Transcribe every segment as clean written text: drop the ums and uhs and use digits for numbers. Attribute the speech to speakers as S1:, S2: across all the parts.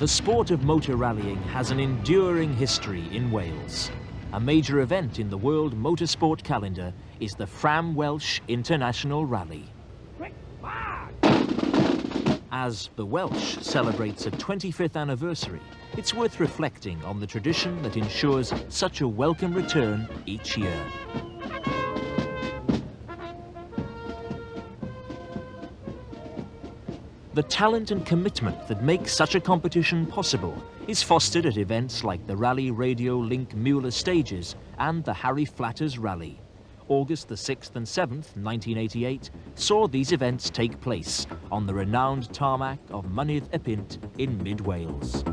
S1: The sport of motor rallying has an enduring history in Wales. A major event in the world motorsport calendar is the Fram Welsh International Rally. As the Welsh celebrates a 25th anniversary, it's worth reflecting on the tradition that ensures such a welcome return each year. The talent and commitment that makes such a competition possible is fostered at events like the Rally Radio Link Mueller stages and the Harry Flatters Rally. August the 6th and 7th, 1988, saw these events take place on the renowned tarmac of Epynt in mid-Wales.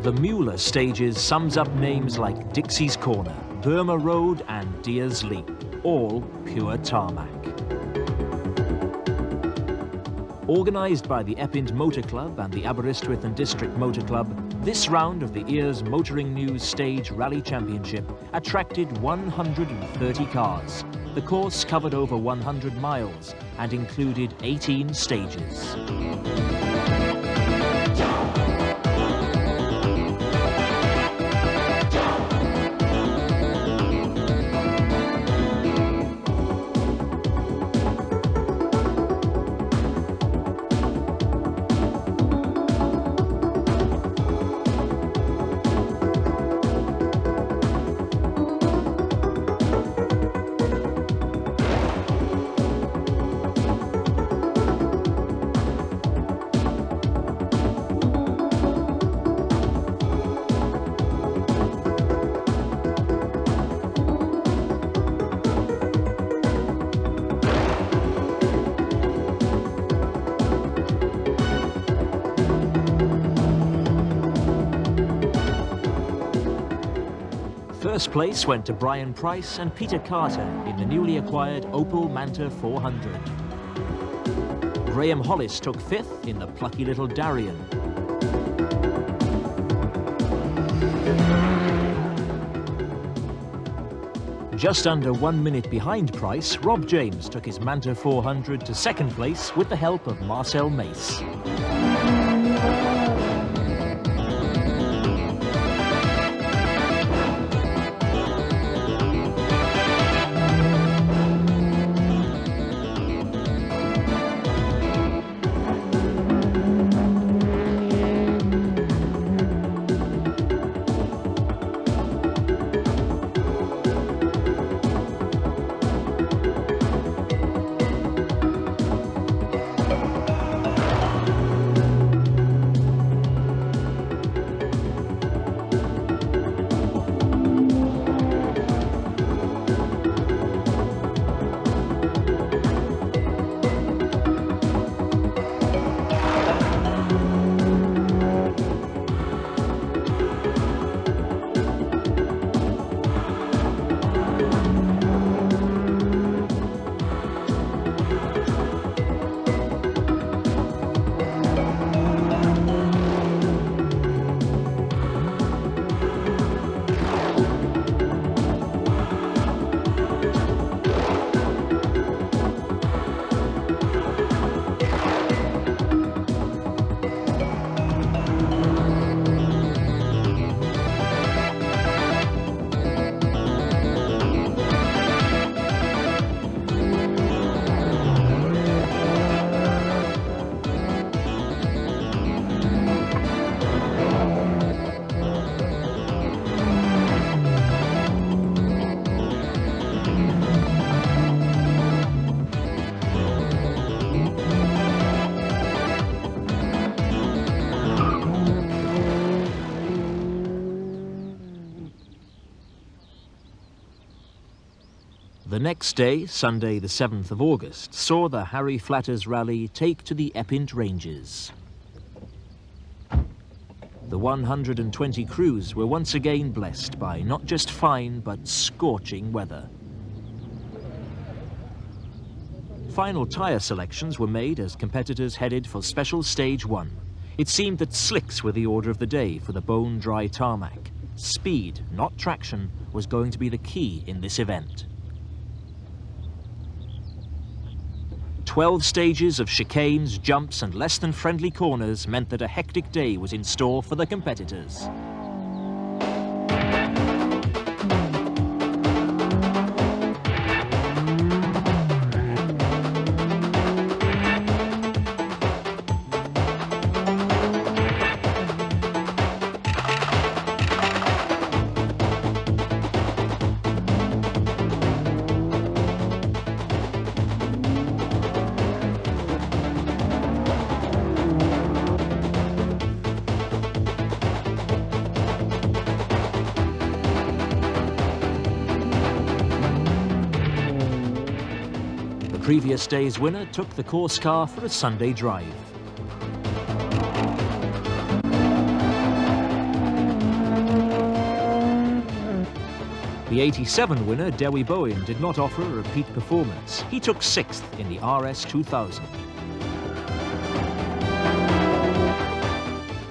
S1: The Mueller stages sums up names like Dixie's Corner, Burma Road and Deer's Leap, all pure tarmac. Organised by the Epynt Motor Club and the Aberystwyth and District Motor Club, this round of the Ears Motoring News Stage Rally Championship attracted 130 cars. The course covered over 100 miles and included 18 stages. First place went to Brian Price and Peter Carter in the newly acquired Opel Manta 400. Graham Hollis took fifth in the plucky little Darien. Just under 1 minute behind Price, Rob James took his Manta 400 to second place with the help of Marcel Mace. The next day, Sunday the 7th of August, saw the Harry Flatters Rally take to the Epynt Ranges. The 120 crews were once again blessed by not just fine but scorching weather. Final tyre selections were made as competitors headed for Special Stage 1. It seemed that slicks were the order of the day for the bone-dry tarmac. Speed, not traction, was going to be the key in this event. 12 stages of chicanes, jumps and less than friendly corners meant that a hectic day was in store for the competitors. The previous day's winner took the course car for a Sunday drive. The 87 winner, Dewi Bowen, did not offer a repeat performance. He took 6th in the RS 2000.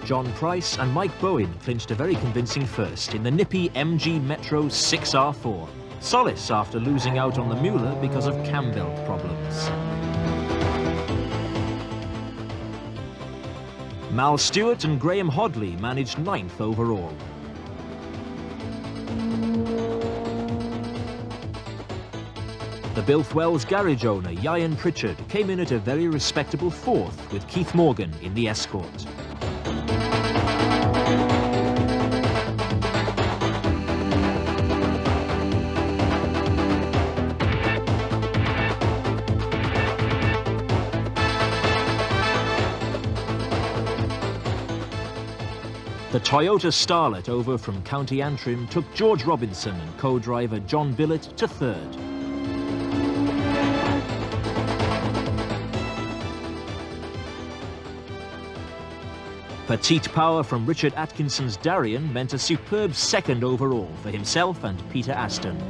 S1: John Price and Mike Bowen clinched a very convincing first in the nippy MG Metro 6R4. Solace after losing out on the Mueller because of cam belt problems. Mal Stewart and Graham Hodley managed 9th overall. The Bilthwells garage owner, Ian Pritchard, came in at a very respectable 4th with Keith Morgan in the escort. The Toyota Starlet over from County Antrim took George Robinson and co-driver John Billett to 3rd. Petite power from Richard Atkinson's Darien meant a superb 2nd overall for himself and Peter Aston.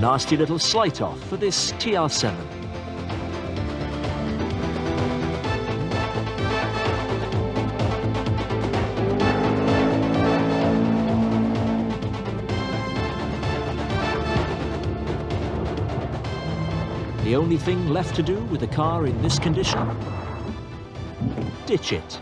S1: nasty little slight off for this TR7. The only thing left to do with a car in this condition? Ditch it.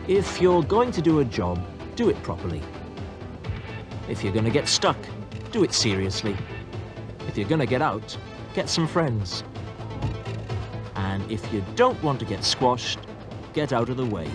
S1: If you're going to do a job, do it properly. If you're going to get stuck, do it seriously. If you're going to get out, get some friends. And if you don't want to get squashed, get out of the way.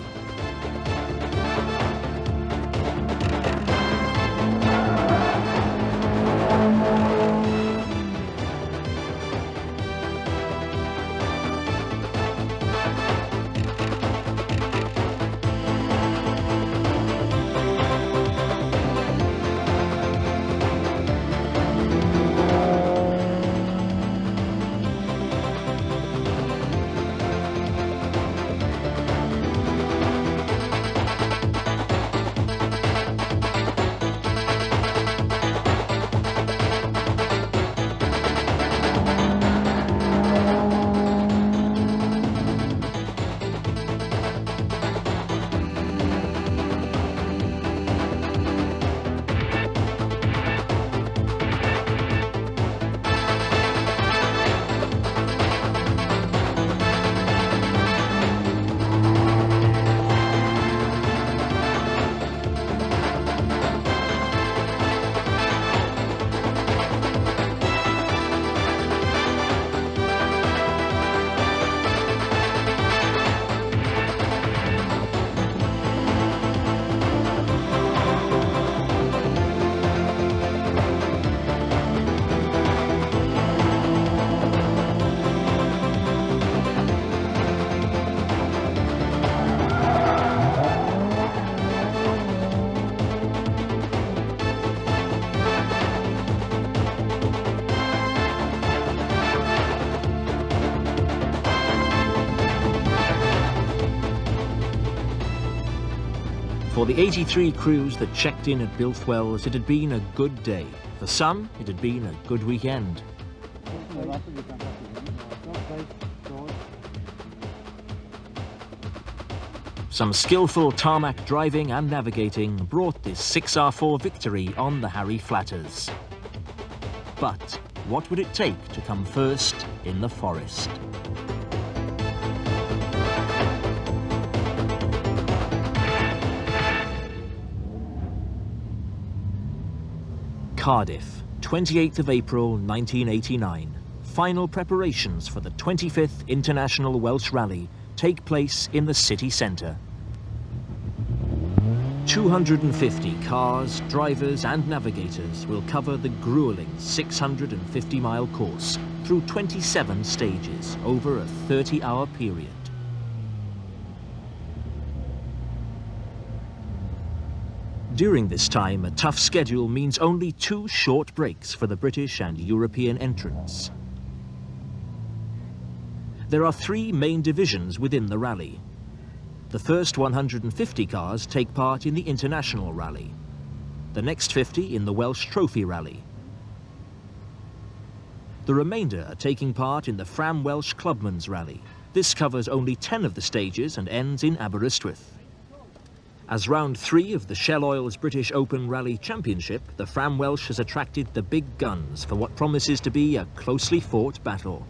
S1: For the 83 crews that checked in at Bilthwells, it had been a good day. For some, it had been a good weekend. Some skillful tarmac driving and navigating brought this 6R4 victory on the Harry Flatters. But what would it take to come first in the forest? Cardiff, 28th of April 1989. Final preparations for the 25th International Welsh Rally take place in the city centre. 250 cars, drivers and navigators will cover the gruelling 650-mile course through 27 stages over a 30-hour period. During this time, a tough schedule means only 2 short breaks for the British and European entrants. There are 3 main divisions within the rally. The first 150 cars take part in the International Rally. The next 50 in the Welsh Trophy Rally. The remainder are taking part in the Fram Welsh Clubman's Rally. This covers only 10 of the stages and ends in Aberystwyth. As round 3 of the Shell Oil's British Open Rally Championship, the Fram Welsh has attracted the big guns for what promises to be a closely fought battle.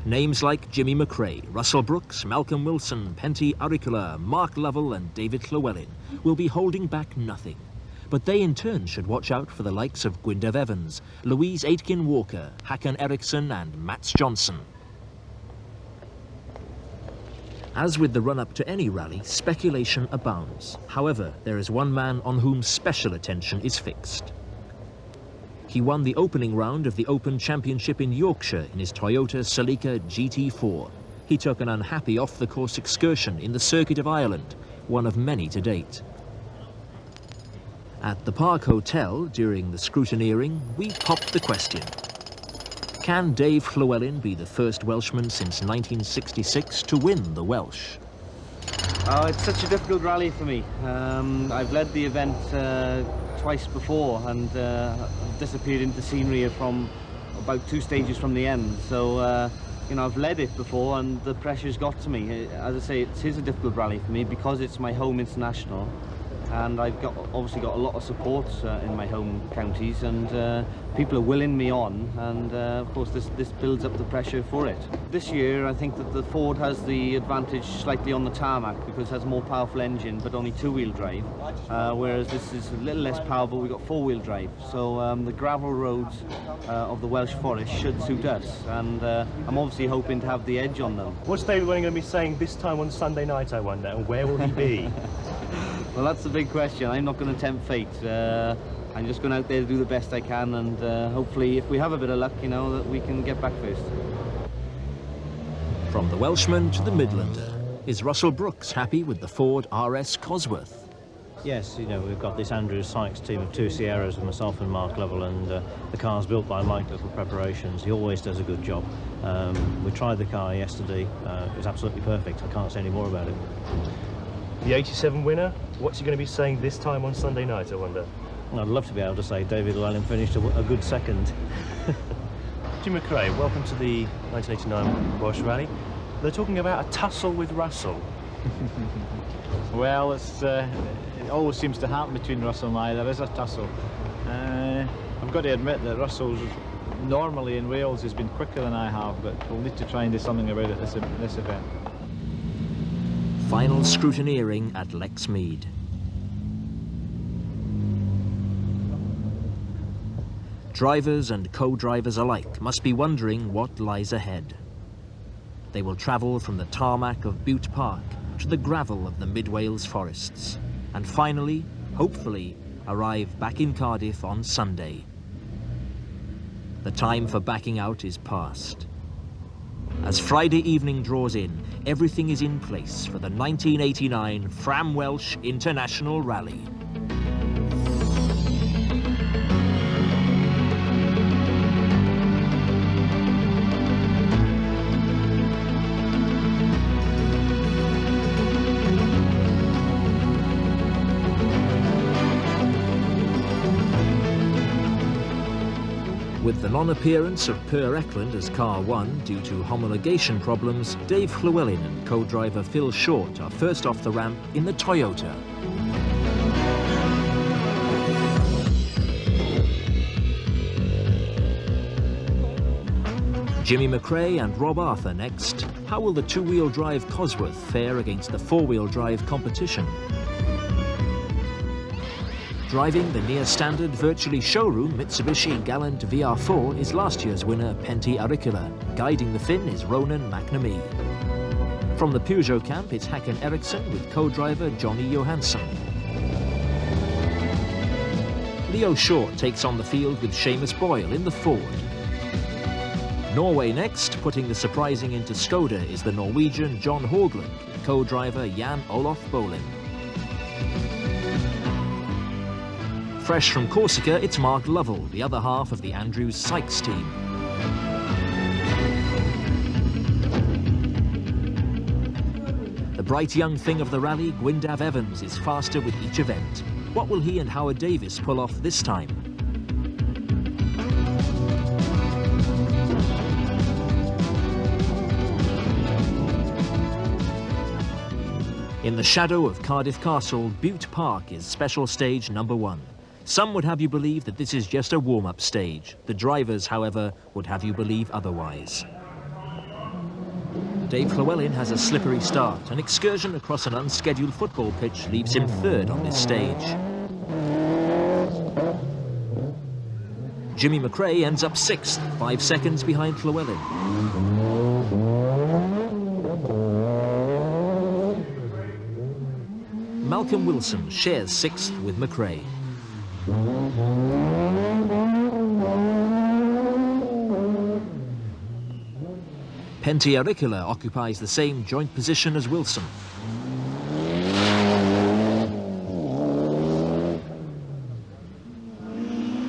S1: Names like Jimmy McRae, Russell Brooks, Malcolm Wilson, Penty Auricula, Mark Lovell and David Llewellin will be holding back nothing. But they in turn should watch out for the likes of Gwyndaf Evans, Louise Aitken-Walker, Hakan Eriksson and Mats Johnson. As with the run-up to any rally, speculation abounds. However, there is one man on whom special attention is fixed. He won the opening round of the Open Championship in Yorkshire in his Toyota Celica GT4. He took an unhappy off-the-course excursion in the Circuit of Ireland, one of many to date. At the Park Hotel, during the scrutineering, we popped the question. Can Dave Llewellin be the first Welshman since 1966 to win the Welsh?
S2: Oh, it's such a difficult rally for me. I've led the event twice before and disappeared into scenery from about 2 stages from the end. So, you know, I've led it before and the pressure's got to me. As I say, it is a difficult rally for me because it's my home international. And I've obviously got a lot of support in my home counties, and people are willing me on, and of course this builds up the pressure for it. This year I think that the Ford has the advantage slightly on the tarmac because it has a more powerful engine but only 2-wheel drive, whereas this is a little less powerful. We've got 4-wheel drive, so the gravel roads of the Welsh Forest should suit us, and I'm obviously hoping to have the edge on them.
S3: What's David Llewellin going to be saying this time on Sunday night, I wonder, and where will he be?
S2: Well, that's the big question. I'm not going to tempt fate. I'm just going out there to do the best I can, and hopefully, if we have a bit of luck, you know, that we can get back first.
S1: From the Welshman to the Midlander, is Russell Brooks happy with the Ford RS Cosworth?
S4: Yes, you know, we've got this Andrew Sykes team of 2 Sierras, myself and Mark Lovell, and the car's built by Mike Little Preparations. He always does a good job. We tried the car yesterday. It was absolutely perfect. I can't say any more about it.
S3: The 87 winner, what's he going to be saying this time on Sunday night, I wonder?
S4: I'd love to be able to say David Llewellin finished a good second.
S3: Jim McRae, welcome to the 1989 Welsh Rally. They're talking about a tussle with Russell.
S5: Well, it always seems to happen between Russell and I. There is a tussle. I've got to admit that Russell's normally in Wales has been quicker than I have, but we'll need to try and do something about it this event.
S1: Final scrutineering at Lexmead. Drivers and co-drivers alike must be wondering what lies ahead. They will travel from the tarmac of Butte Park to the gravel of the Mid Wales forests, and finally, hopefully, arrive back in Cardiff on Sunday. The time for backing out is past. As Friday evening draws in, everything is in place for the 1989 Fram Welsh International Rally. With the non-appearance of Per Eklund as car 1 due to homologation problems, Dave Llewellin and co-driver Phil Short are first off the ramp in the Toyota. Jimmy McRae and Rob Arthur next. How will the 2-wheel drive Cosworth fare against the 4-wheel drive competition? Driving the near-standard, virtually showroom Mitsubishi Galant VR4 is last year's winner Penty Auricula. Guiding the Finn is Ronan McNamee. From the Peugeot camp, it's Hakan Eriksson with co-driver Johnny Johansson. Leo Short takes on the field with Seamus Boyle in the Ford. Norway next, putting the surprising into Skoda, is the Norwegian John Haugland with co-driver Jan Olof Bolin. Fresh from Corsica, it's Mark Lovell, the other half of the Andrews Sykes team. The bright young thing of the rally, Gwyndaf Evans, is faster with each event. What will he and Howard Davis pull off this time? In the shadow of Cardiff Castle, Bute Park is special stage number 1. Some would have you believe that this is just a warm-up stage. The drivers, however, would have you believe otherwise. Dave Llewellin has a slippery start. An excursion across an unscheduled football pitch leaves him third on this stage. Jimmy McRae ends up 6th, 5 seconds behind Llewellin. Malcolm Wilson shares 6th with McRae. Penty Auricula occupies the same joint position as Wilson.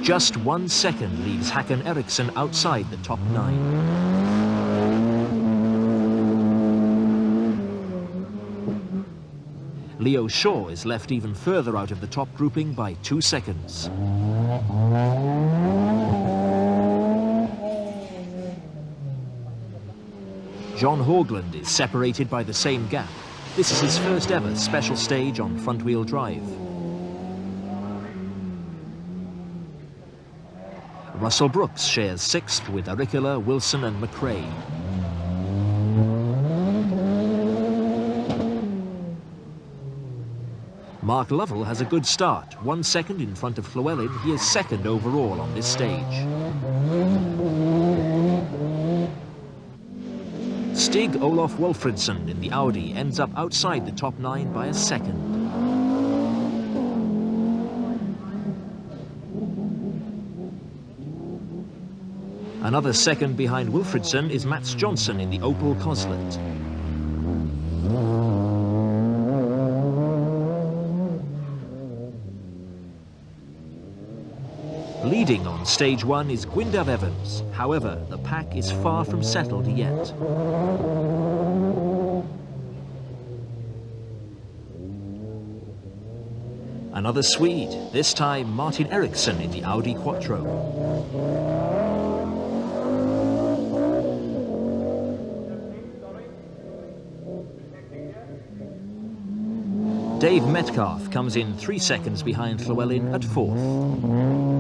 S1: Just 1 second leaves Håkan Eriksson outside the top 9. Leo Shaw is left even further out of the top grouping by 2 seconds. John Haugland is separated by the same gap. This is his first ever special stage on front-wheel drive. Russell Brooks shares 6th with Auricula, Wilson and McRae. Mark Lovell has a good start. 1 second in front of Llewellin. He is 2nd overall on this stage. Stig Olof Wolfridsson in the Audi ends up outside the top 9 by a second. Another second behind Wolfridsson is Mats Johnson in the Opel Coslet. Leading on stage 1 is Gwyndaf Evans. However, the pack is far from settled yet. Another Swede, this time Martin Eriksson in the Audi Quattro. Dave Metcalf comes in 3 seconds behind Llewellin at 4th.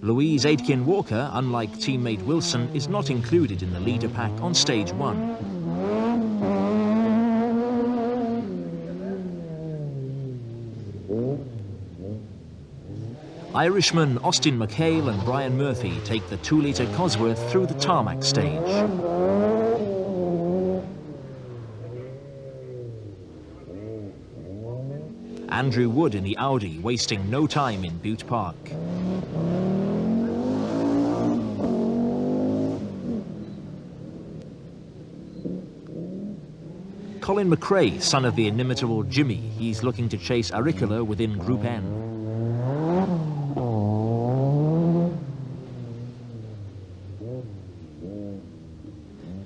S1: Louise Aitken-Walker, unlike teammate Wilson, is not included in the leader pack on stage 1. Irishmen Austin McHale and Brian Murphy take the 2-litre Cosworth through the tarmac stage. Andrew Wood in the Audi, wasting no time in Bute Park. Colin McRae, son of the inimitable Jimmy, he's looking to chase Auricula within Group N.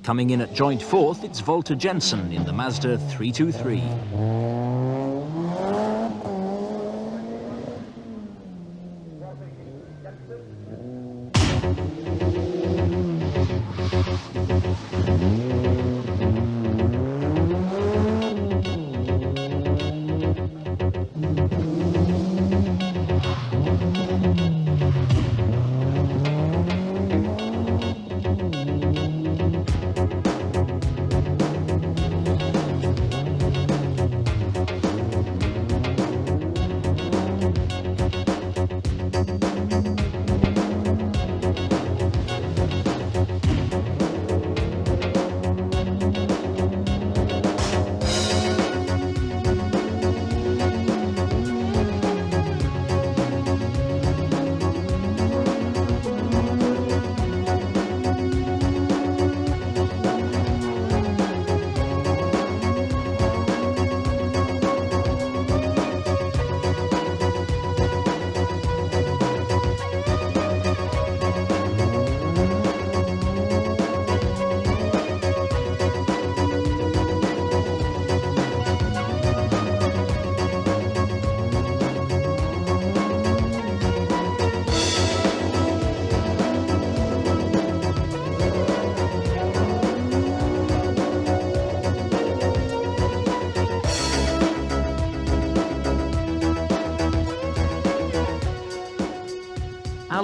S1: Coming in at joint 4th, it's Volta Jensen in the Mazda 323.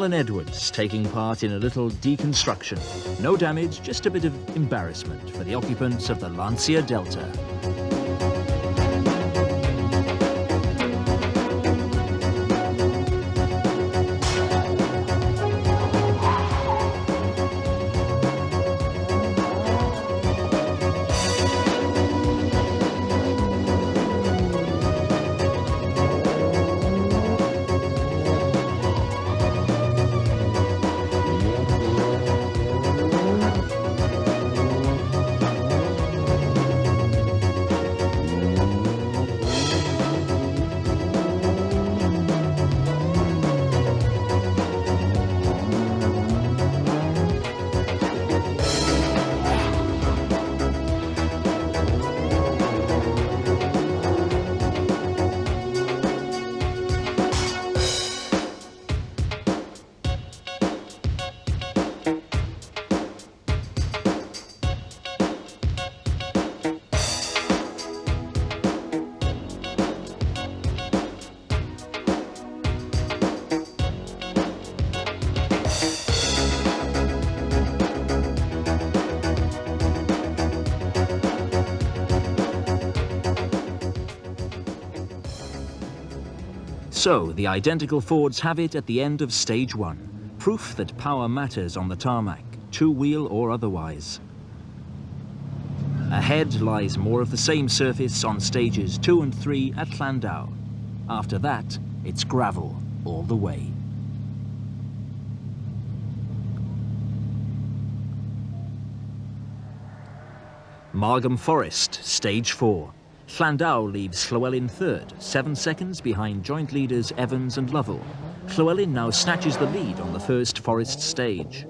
S1: Alan Edwards taking part in a little deconstruction. No damage, just a bit of embarrassment for the occupants of the Lancia Delta. So, the identical Fords have it at the end of stage 1. Proof that power matters on the tarmac, two-wheel or otherwise. Ahead lies more of the same surface on stages 2 and 3 at Llandau. After that, it's gravel all the way. Margam Forest, stage 4. Llandau leaves Llewellin third, 7 seconds behind joint leaders Evans and Lovell. Llewellin now snatches the lead on the first Forest stage.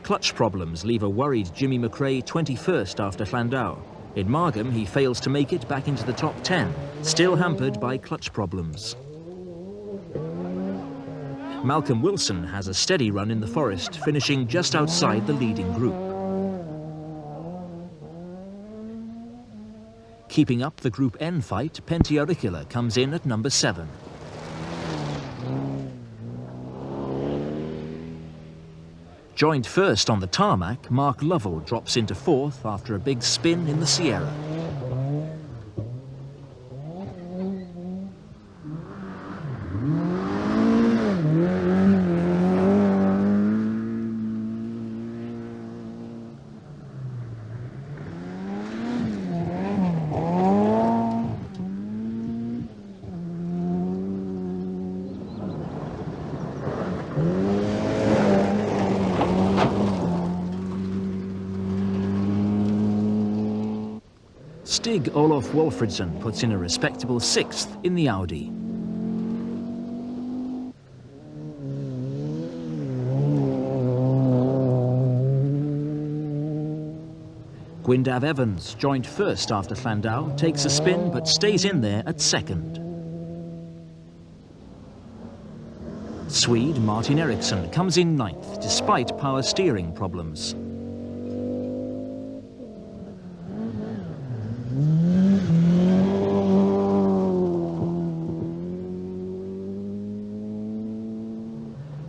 S1: Clutch problems leave a worried Jimmy McRae 21st after Llandau. In Margam, he fails to make it back into the top 10, still hampered by clutch problems. Malcolm Wilson has a steady run in the Forest, finishing just outside the leading group. Keeping up the Group N fight, Penty Auricula comes in at number 7. Joined first on the tarmac, Mark Lovell drops into 4th after a big spin in the Sierra. Stig Olof Wolfridsson puts in a respectable 6th in the Audi. Gwyndaf Evans, joined first after Llandau, takes a spin but stays in there at 2nd. Swede Martin Eriksson comes in 9th despite power steering problems.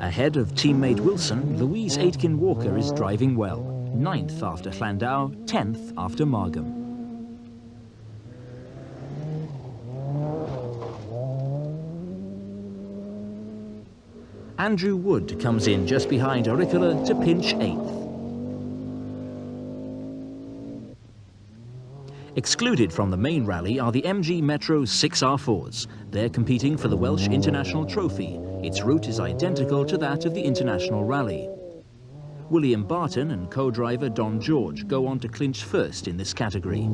S1: Ahead of teammate Wilson, Louise Aitken-Walker is driving well. 9th after Llandau, 10th after Margam. Andrew Wood comes in just behind Auricula to pinch 8th. Excluded from the main rally are the MG Metro 6R4s. They're competing for the Welsh International Trophy. Its route is identical to that of the International Rally. William Barton and co-driver Don George go on to clinch first in this category.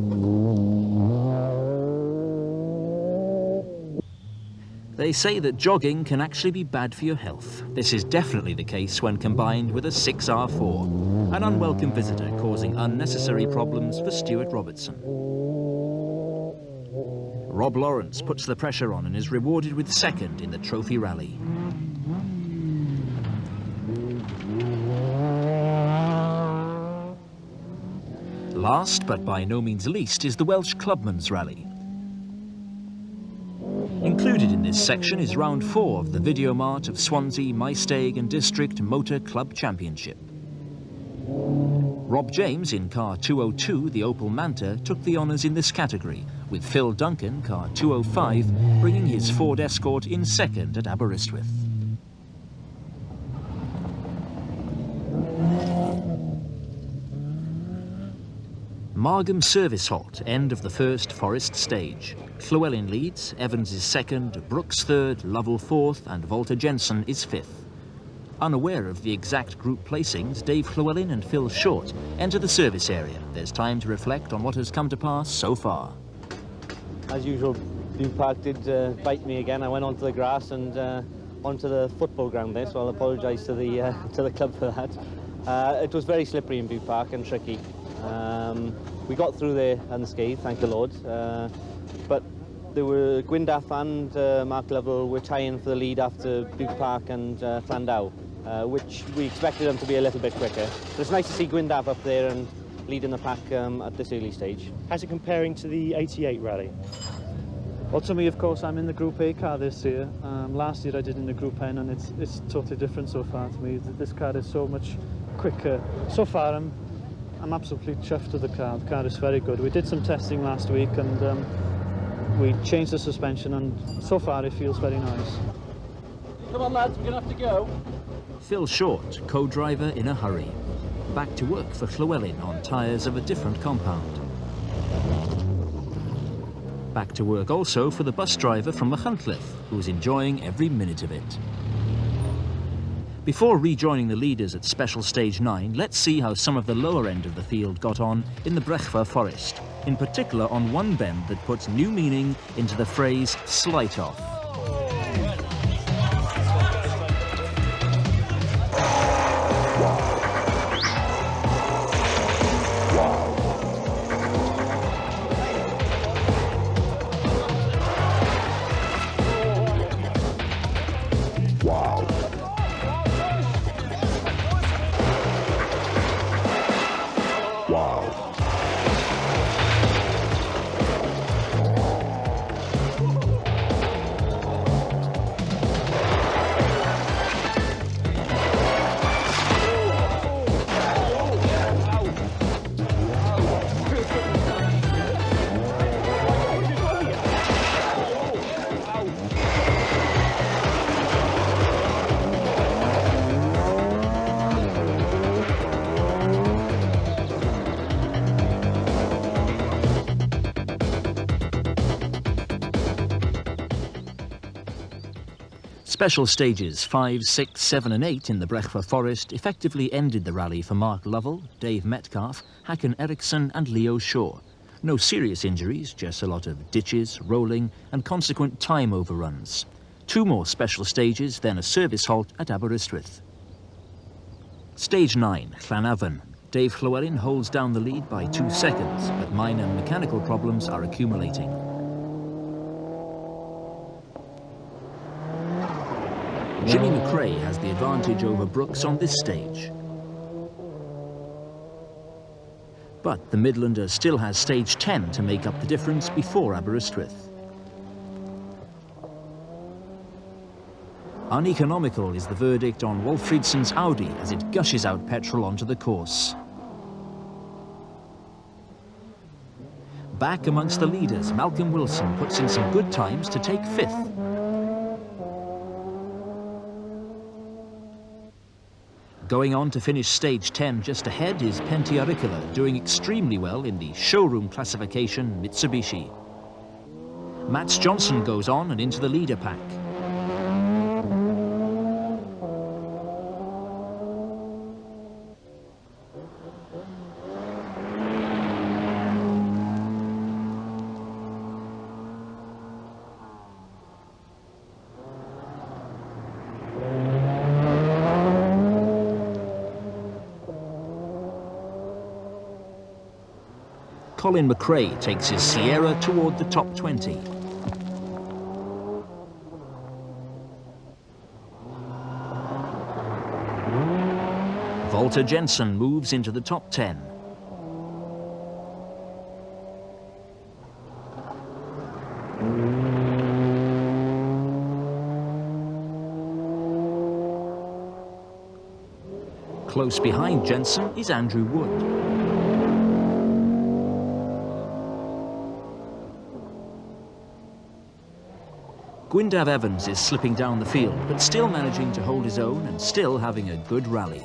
S1: They say that jogging can actually be bad for your health. This is definitely the case when combined with a 6R4, an unwelcome visitor causing unnecessary problems for Stuart Robertson. Rob Lawrence puts the pressure on and is rewarded with 2nd in the Trophy Rally. Last, but by no means least, is the Welsh Clubman's Rally. Included Included in this section is round 4 of the Video Mart of Swansea, Maesteg and District Motor Club Championship. Rob James in car 202, the Opel Manta, took the honours in this category, with Phil Duncan, car 205, bringing his Ford Escort in second at Aberystwyth. Margam service halt, end of the first Forest stage. Llewellin leads, Evans is second, Brooks third, Lovell fourth and Walter Jensen is fifth. Unaware of the exact group placings, Dave Llewellin and Phil Short enter the service area. There's time to reflect on what has come to pass so far.
S2: As usual, View Park did bite me again. I went onto the grass and onto the football ground there, so I'll apologise to the club for that. It was very slippery in View Park and tricky. We got through there unscathed, thank the Lord. But there were Gwyndaf and Mark Lovell were tying for the lead after View Park and Llandau, which we expected them to be a little bit quicker. But it's nice to see Gwyndaf up there and leading the pack at this early stage.
S3: How's it comparing to the 88 rally?
S6: Well, to me, of course, I'm in the Group A car this year. Last year I did in the Group N, and it's totally different so far to me. This car is so much quicker. So far, I'm absolutely chuffed with the car. The car is very good. We did some testing last week, and we changed the suspension, and so far it feels very nice.
S7: Come on, lads, we're going to have to go.
S1: Phil Short, co-driver in a hurry. Back to work for Llewellin on tyres of a different compound. Back to work also for the bus driver from Machynlleth, who's enjoying every minute of it. Before rejoining the leaders at Special Stage 9, let's see how some of the lower end of the field got on in the Brechfa Forest, in particular on one bend that puts new meaning into the phrase slight off. Special stages 5, 6, 7 and 8 in the Brechfa Forest effectively ended the rally for Mark Lovell, Dave Metcalf, Hakan Eriksson and Leo Shaw. No serious injuries, just a lot of ditches, rolling and consequent time overruns. 2 more special stages, then a service halt at Aberystwyth. Stage 9, Llanafon. Dave Llewellin holds down the lead by 2 seconds, but minor mechanical problems are accumulating. Jimmy McRae has the advantage over Brooks on this stage. But the Midlander still has stage 10 to make up the difference before Aberystwyth. Uneconomical is the verdict on Wolfriedson's Audi as it gushes out petrol onto the course. Back amongst the leaders, Malcolm Wilson puts in some good times to take 5th. Going on to finish stage 10 just ahead is Pentti Arikula, doing extremely well in the showroom classification Mitsubishi. Mats Johnson goes on and into the leader pack. Colin McRae takes his Sierra toward the top 20. Walter Jensen moves into the top 10. Close behind Jensen is Andrew Wood. Gwyndaf Evans is slipping down the field, but still managing to hold his own and still having a good rally.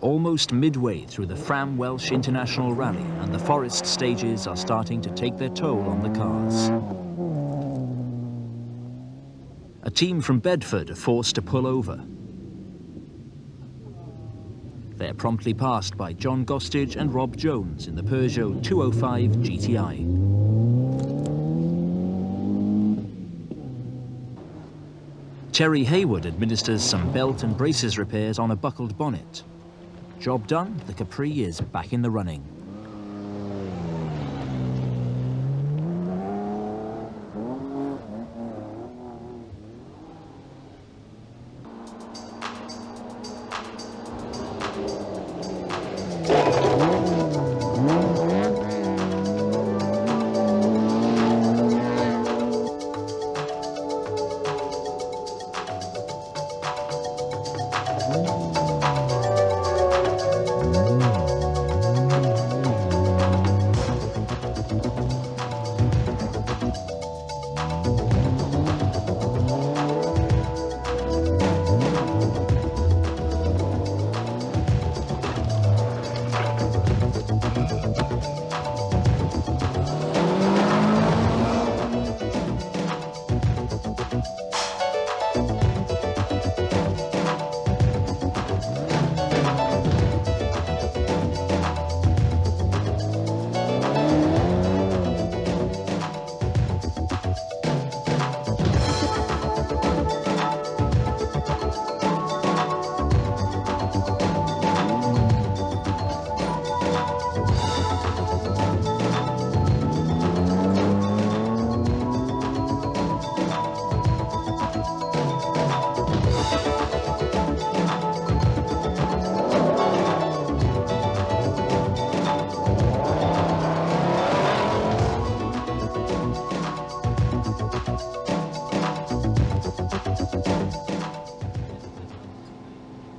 S1: Almost midway through the Fram Welsh International Rally, and the forest stages are starting to take their toll on the cars. A team from Bedford are forced to pull over. They're promptly passed by John Gostage and Rob Jones in the Peugeot 205 GTI. Terry Hayward administers some belt and braces repairs on a buckled bonnet. Job done, the Capri is back in the running.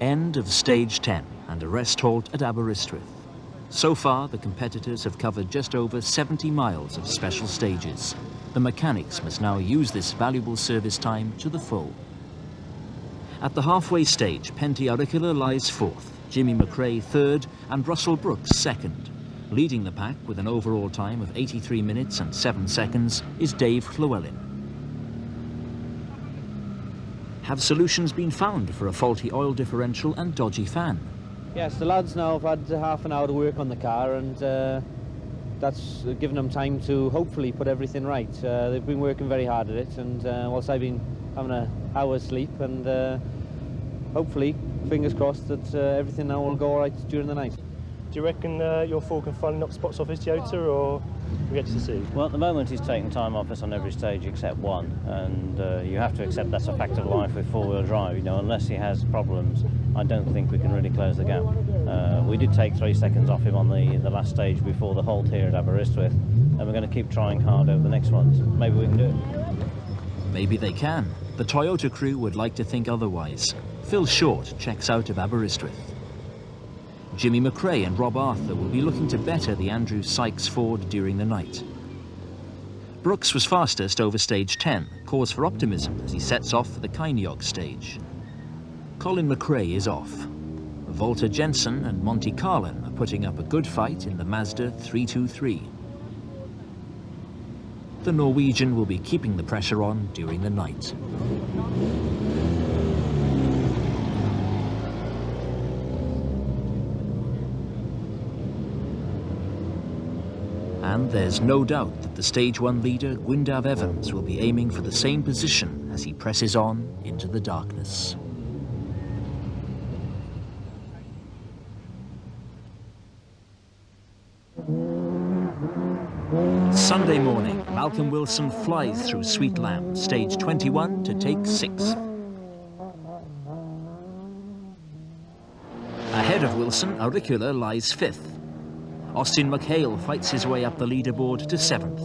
S1: End of stage 10 and a rest halt at Aberystwyth. So far, the competitors have covered just over 70 miles of special stages. The mechanics must now use this valuable service time to the full. At the halfway stage, Penty Auricula lies fourth, Jimmy McRae third, and Russell Brooks second. Leading the pack with an overall time of 83 minutes and 7 seconds is Dave Llewellin. Have solutions been found for a faulty oil differential and dodgy fan?
S2: Yes, the lads now have had half an hour to work on the car, and they're that's given them time to hopefully put everything right. They've been working very hard at it, and whilst I've been having an hour's sleep, and hopefully, fingers crossed, that everything now will go all right during the night.
S3: Do you reckon your four can finally knock spots off his Toyota, or we get to see?
S4: Well, at the moment he's taking time off us on every stage except one, and you have to accept that's a fact of life with four-wheel drive. You know, unless he has problems, I don't think we can really close the gap. We did take 3 seconds off him on the last stage before the halt here at Aberystwyth, and we're going to keep trying hard over the next ones. Maybe we can do it.
S1: Maybe they can. The Toyota crew would like to think otherwise. Phil Short checks out of Aberystwyth. Jimmy McRae and Rob Arthur will be looking to better the Andrew Sykes Ford during the night. Brooks was fastest over stage 10, cause for optimism as he sets off for the Ceiniog stage. Colin McRae is off. Walter Jensen and Monty Carlin are putting up a good fight in the Mazda 323. The Norwegian will be keeping the pressure on during the night. And there's no doubt that the Stage 1 leader, Gwyndaf Evans, will be aiming for the same position as he presses on into the darkness. Sunday morning, Malcolm Wilson flies through Sweet Lamb, stage 21 to take 6. Ahead of Wilson, Auricula lies 5th. Austin McHale fights his way up the leaderboard to 7th.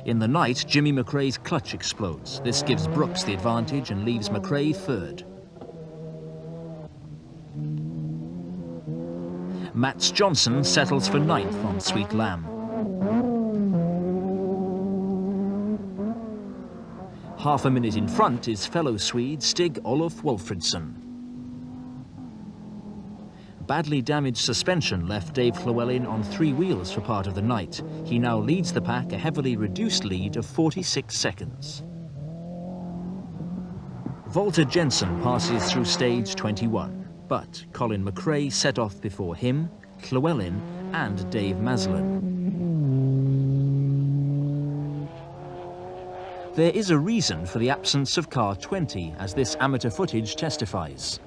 S1: In the night, Jimmy McRae's clutch explodes. This gives Brooks the advantage and leaves McRae 3rd. Mats Johnson settles for 9th on Sweet Lamb. Half a minute in front is fellow Swede Stig Olof Wolfridsson. Badly damaged suspension left Dave Llewellin on 3 wheels for part of the night. He now leads the pack, a heavily reduced lead of 46 seconds. Walter Jensen passes through stage 21, but Colin McRae set off before him, Llewellin and Dave Maslin. There is a reason for the absence of car 20, as this amateur footage testifies.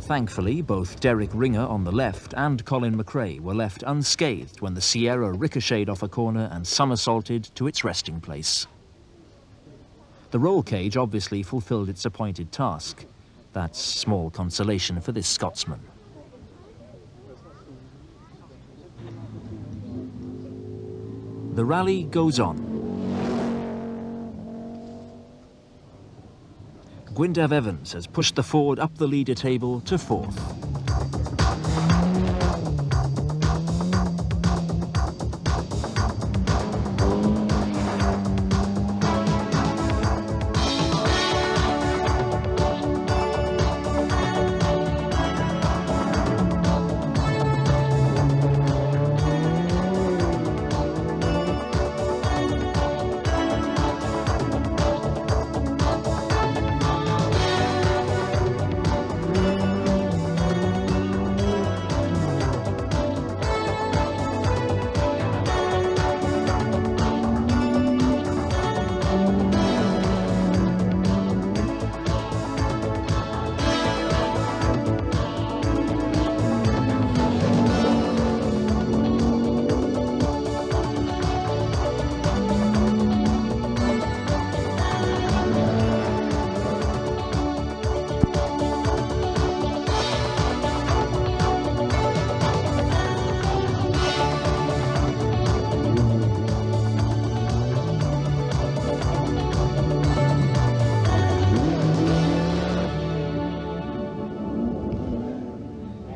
S1: Thankfully, both Derek Ringer on the left and Colin McRae were left unscathed when the Sierra ricocheted off a corner and somersaulted to its resting place. The roll cage obviously fulfilled its appointed task. That's small consolation for this Scotsman. The rally goes on. Gwyndaf Evans has pushed the Ford up the leader table to 4th.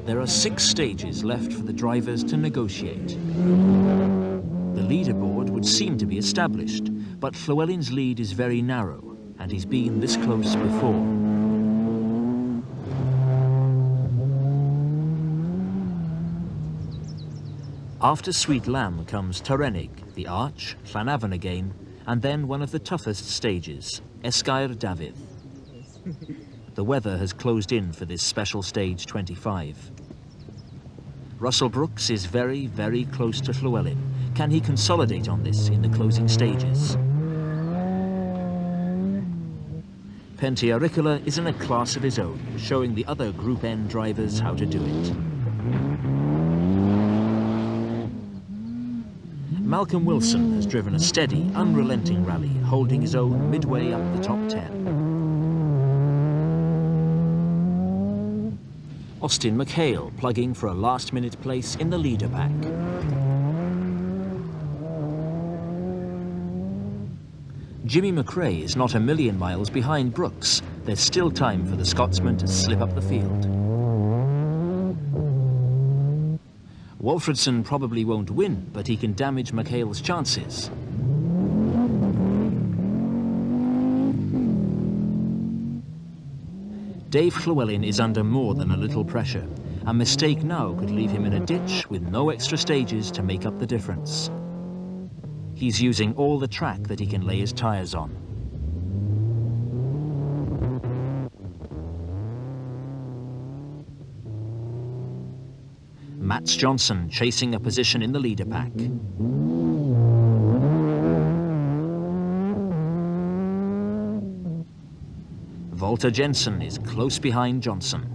S1: There are 6 stages left for the drivers to negotiate. The leaderboard would seem to be established, but Llewellin's lead is very narrow, and he's been this close before. After Sweet Lamb comes Tarmac, the Arch, Llanafon again, and then one of the toughest stages, Esgair Dafydd. The weather has closed in for this special stage 25. Russell Brooks is very, very close to Llewellin. Can he consolidate on this in the closing stages? Epynt is in a class of his own, showing the other Group N drivers how to do it. Malcolm Wilson has driven a steady, unrelenting rally, holding his own midway up the top 10. Austin McHale plugging for a last-minute place in the leader pack. Jimmy McRae is not a million miles behind Brooks. There's still time for the Scotsman to slip up the field. Walfredson probably won't win, but he can damage McHale's chances. Dave Llewellin is under more than a little pressure. A mistake now could leave him in a ditch with no extra stages to make up the difference. He's using all the track that he can lay his tyres on. Mats Johnson chasing a position in the leader pack. Walter Jensen is close behind Johnson.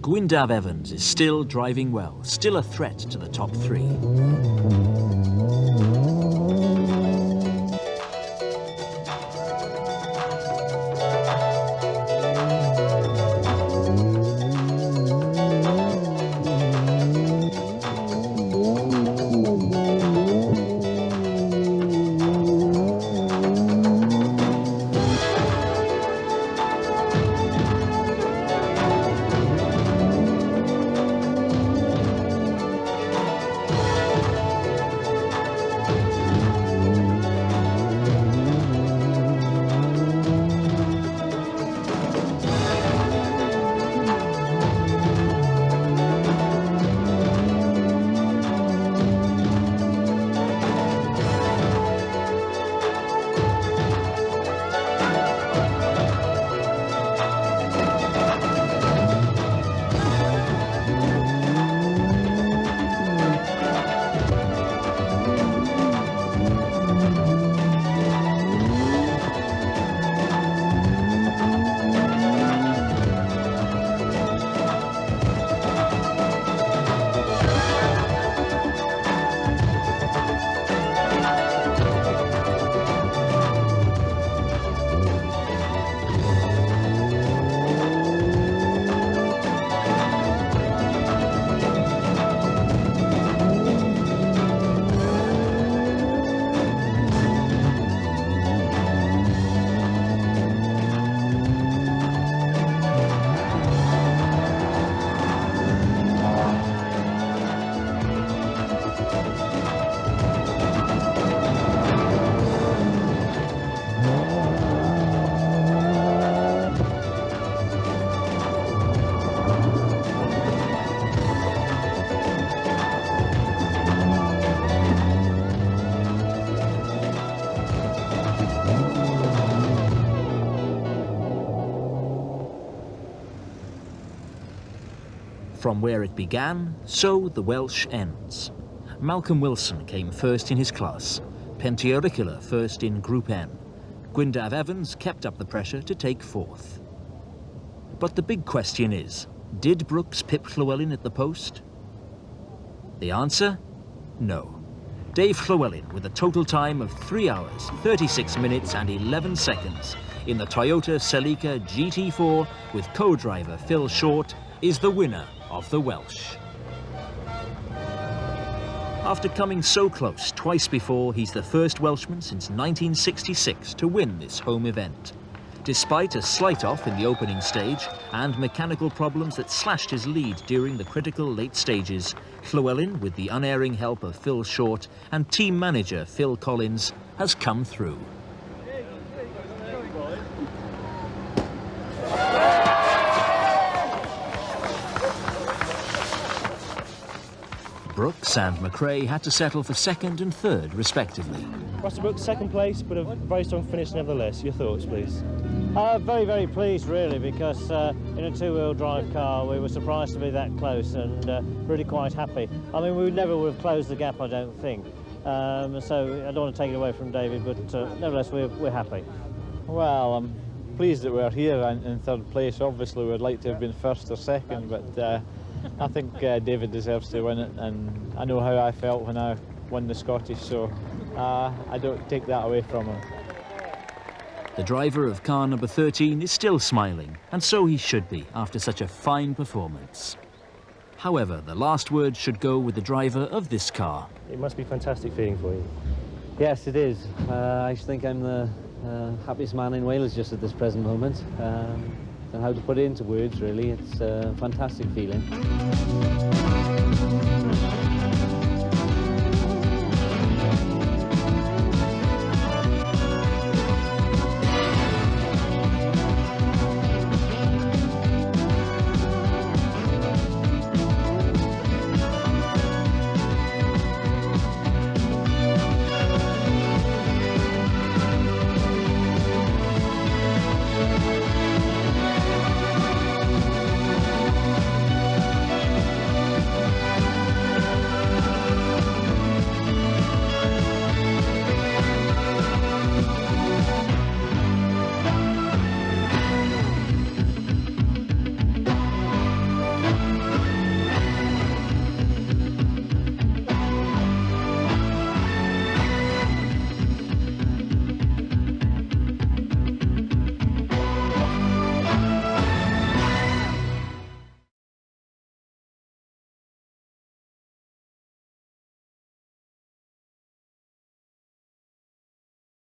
S1: Gwyndaf Evans is still driving well, still a threat to the top 3. From where it began, so the Welsh ends. Malcolm Wilson came first in his class, Epynt first in Group N. Gwyndaf Evans kept up the pressure to take 4th. But the big question is, did Brooks pip Llewellin at the post? The answer? No. Dave Llewellin, with a total time of 3 hours, 36 minutes and 11 seconds, in the Toyota Celica GT4 with co-driver Phil Short, is the winner of the Welsh. After coming so close twice before, he's the first Welshman since 1966 to win this home event. Despite a slight off in the opening stage and mechanical problems that slashed his lead during the critical late stages, Llewellin, with the unerring help of Phil Short and team manager Phil Collins, has come through. Brooks and McRae had to settle for second and third, respectively.
S3: Russell Brooks, second place, but a very strong finish nevertheless. Your thoughts, please?
S4: Very, very pleased, really, because in a two-wheel drive car we were surprised to be that close and really quite happy. I mean, we never would have closed the gap, I don't think. So I don't want to take it away from David, but nevertheless, we're happy.
S5: Well, I'm pleased that we're here in third place. Obviously, we'd like to have been first or second, but I think David deserves to win it, and I know how I felt when I won the Scottish, so I don't take that away from him.
S1: The driver of car number 13 is still smiling, and so he should be after such a fine performance. However, the last word should go with the driver of this car.
S3: It must be a fantastic feeling for you.
S2: Yes, it is. I think I'm the happiest man in Wales just at this present moment. And how to put it into words, really. It's a fantastic feeling.